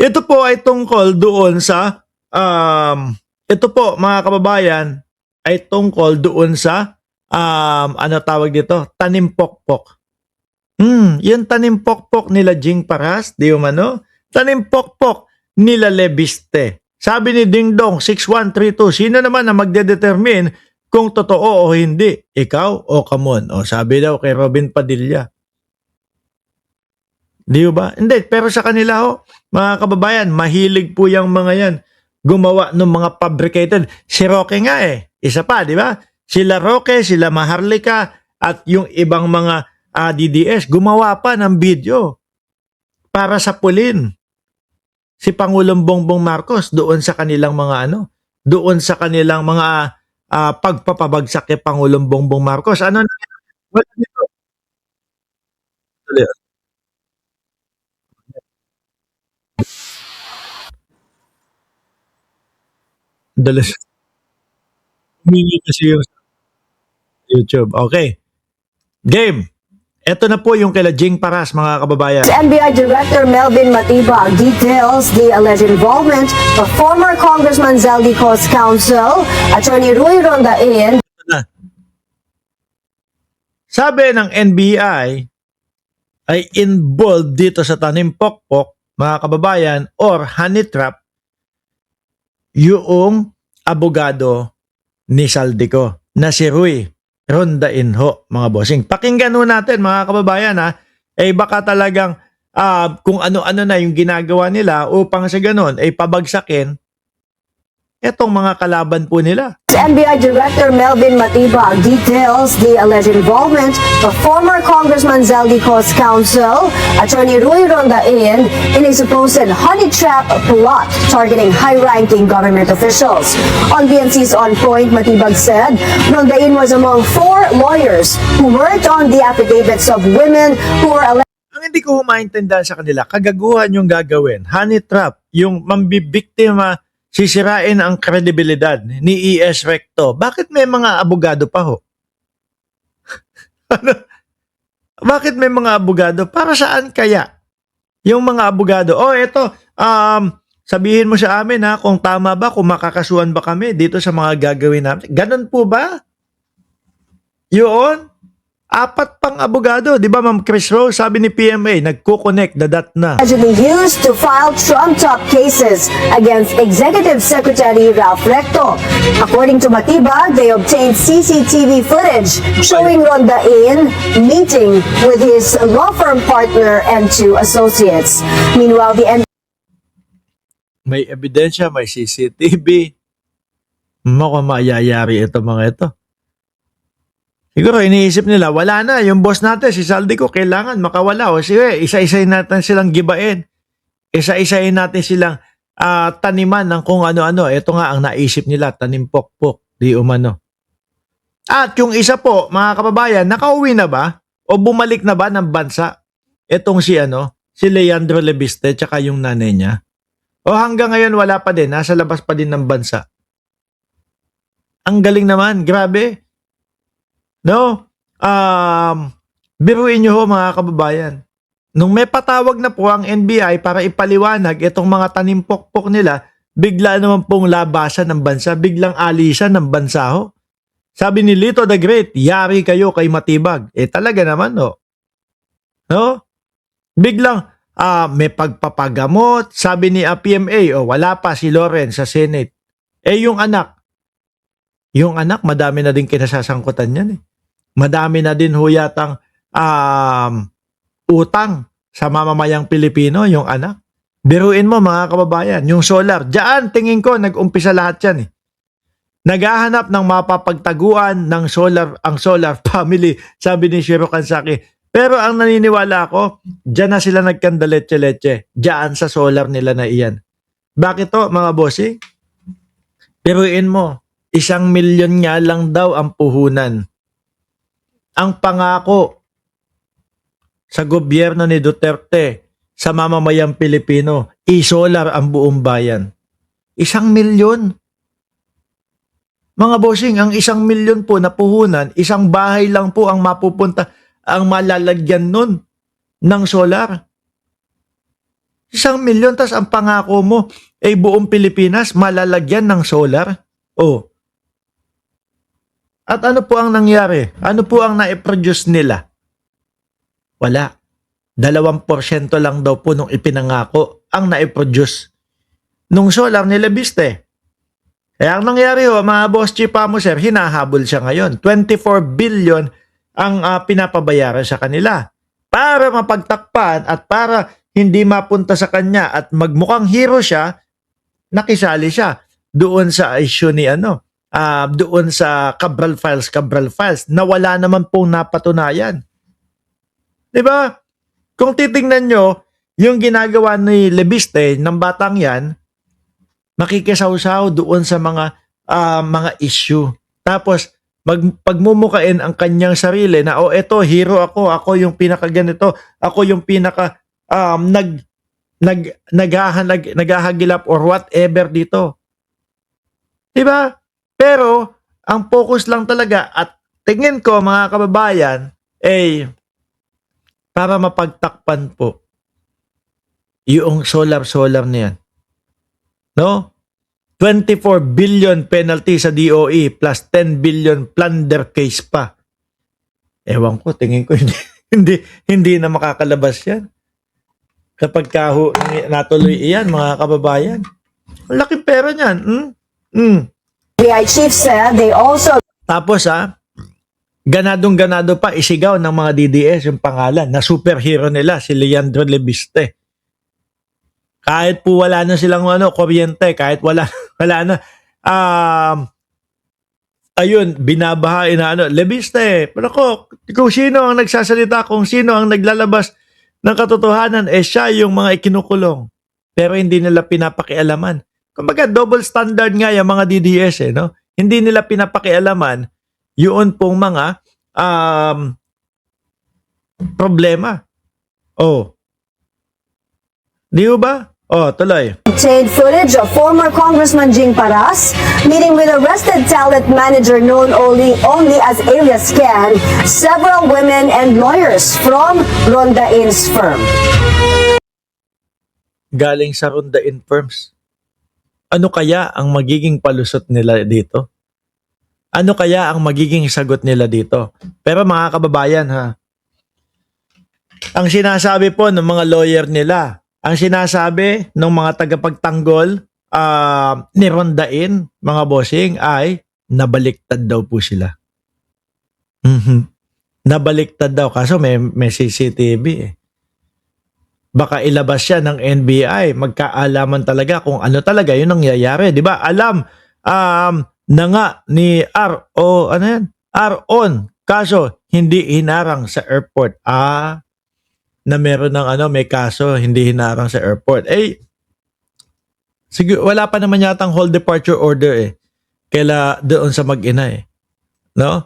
Ito po ay tungkol doon sa, ito po mga kababayan, ay tungkol doon sa, ano tawag dito, tanim pokpok. Yung tanim pokpok nila Jing Paras, di umano, tanim pokpok nila Lebiste. Sabi ni Ding Dong 6132, sino naman na magdedetermine kung totoo o hindi? Ikaw o Kamon? O sabi daw kay Robin Padilla. Di ba? Hindi, pero sa kanila ho, mga kababayan, mahilig po yung mga yan gumawa ng mga fabricated. Si Roque nga isa pa, di ba? Sila Roque, sila Maharlika, at yung ibang mga DDS, gumawa pa ng video para sa pulin si Pangulong Bongbong Marcos doon sa kanilang mga doon sa kanilang mga pagpapabagsak kay Pangulong Bongbong Marcos. Ano na? Wala dito. Dalas. Humingi kasi yung YouTube. Okay. Game. Ito na po yung kila Jing Paras, mga kababayan. NBI Director Melvin Matibag details the alleged involvement of former Congressman Zaldico's counsel, Attorney Roy Rondain. Sabi ng NBI ay involved dito sa tanim pokpok, mga kababayan, or honey trap, yung abogado ni Saldico na si Roy Rondain ho, mga bossing. Pakinggan ho natin, mga kababayan, baka talagang kung ano-ano na yung ginagawa nila upang sa ganun ay pabagsakin etong mga kalaban po nila. NBI Director Melvin Matibag details the alleged involvement of former Congressman Zaldico's counsel, Attorney Roy Rondain, in a supposed honey trap plot targeting high-ranking government officials. On BNC's On Point, Matibag said Rondain was among 4 lawyers who worked on the affidavits of women who were alleged. Ang hindi ko maintindihan sa kanila, kagaguhan yung gagawin, honey trap, yung mambibiktima, sisirain ang kredibilidad ni E.S. Recto. Bakit may mga abogado pa ho? Bakit may mga abogado? Para saan kaya? Yung mga abogado, eto, sabihin mo sa amin kung tama ba, kung makakasuhan ba kami dito sa mga gagawin namin. Ganun po ba? Yun? 4 pang abogado, di ba Ma'am Chris Rose? Sabi ni PMA, nagko-connect the dot na. Allegedly used to file trumped-up cases against Executive Secretary Ralph Recto. According to Matibag, they obtained CCTV footage showing Rondain meeting with his law firm partner and 2 associates. Meanwhile, the May ebidensya, may CCTV. Mukhang mayayari ito mga ito. Siguro iniisip nila, wala na, yung boss natin, si Saldico, kailangan makawala. O sige, isa-isahin natin silang gibain. Isa-isahin natin silang taniman ng kung ano-ano. Ito nga ang naisip nila, tanim pokpok, di umano. At yung isa po, mga kababayan, nakauwi na ba? O bumalik na ba ng bansa? Itong si Leandro Lebiste, tsaka yung nanay niya. O hanggang ngayon wala pa din, nasa labas pa din ng bansa. Ang galing naman, grabe. No? Biruin nyo ho mga kababayan. Nung may patawag na po ang NBI para ipaliwanag itong mga tanim pokpok nila, bigla naman pong labasan ng bansa, biglang alisan ng bansa ho. Sabi ni Lito the Great, yari kayo kay Matibag. Talaga naman no? Biglang may pagpapagamot, sabi ni PMA, wala pa si Loren sa Senate. Yung anak, madami na din kinasasangkutan yan Madami na din ho yatang utang sa mamamayang Pilipino, yung anak. Biruin mo mga kababayan, yung solar. Diyan, tingin ko, nag-umpisa lahat yan Naghahanap ng mapapagtaguan ng ang solar family, sabi ni Shiro Kansaki. Pero ang naniniwala ako, diyan na sila nagkandaletse-letse. Diyan sa solar nila na iyan. Bakit to mga bossing? Biruin mo, 1 milyon nga lang daw ang puhunan. Ang pangako sa gobyerno ni Duterte sa mamamayang Pilipino, i-solar ang buong bayan. 1 milyon. Mga bossing, ang 1 milyon po na puhunan, isang bahay lang po ang mapupunta, ang malalagyan nun ng solar. 1,000,000 tas ang pangako mo ay buong Pilipinas malalagyan ng solar. Oh. At ano po ang nangyari? Ano po ang na-produce nila? Wala. 2% lang daw po nung ipinangako ang na-produce nung solar ni Lebiste. Kaya ang nangyari ho, mga boss chief mo sir, hinahabol siya ngayon. 24 billion ang pinapabayaran sa kanila para mapagtakpan at para hindi mapunta sa kanya at magmukhang hero siya, nakisali siya doon sa issue ni doon sa Cabral Files na wala naman pong napatunayan. 'Di ba? Kung titingnan nyo, yung ginagawa ni Lebiste ng batang yan, makikisawsaw doon sa mga issue. Tapos pagmumukain ang kanyang sarili na eto hero ako yung pinaka ganito, ako yung pinaka naghahagilap or whatever dito. 'Di ba? Pero ang focus lang talaga at tingin ko mga kababayan para mapagtakpan po yung solar na yan. No? 24 billion penalty sa DOE plus 10 billion plunder case pa. Ewan ko, tingin ko hindi na makakalabas yan. Kapag natuloy iyan, mga kababayan. Ang laking pera niyan. BI chief said they also Tapos ganadong-ganado pa isigaw ng mga DDS yung pangalan na superhero nila, si Leandro Lebiste. Kahit po wala na silang kuryente, kahit wala na, ayun, binabahain na Lebiste. Pero kung sino ang nagsasalita, kung sino ang naglalabas ng katotohanan, siya yung mga ikinukulong. Pero hindi nila pinapakialaman. Kumbaga, double standard nga yung mga DDS, no? Hindi nila pinapakialaman yun pong mga problema. Di ba? Tuloy. obtained footage of former Congressman Jing Paras meeting with arrested talent manager known only as Alias Ken, several women and lawyers from Rondain's firm. Galing sa Rondain Firms. Ano kaya ang magiging palusot nila dito? Ano kaya ang magiging sagot nila dito? Pero mga kababayan ang sinasabi po ng mga lawyer nila, ang sinasabi ng mga tagapagtanggol ni Rondain, mga bossing, ay nabaliktad daw po sila. Nabaliktad daw kaso may CCTV Baka ilabas siya ng NBI, magkaalaman talaga kung ano talaga yung nangyayari, 'di ba? Alam na nga ni Ron, kaso hindi hinarang sa airport. Na meron ng may kaso hindi hinarang sa airport. Sige, wala pa naman yatang hold departure order kaila doon sa mag-ina no?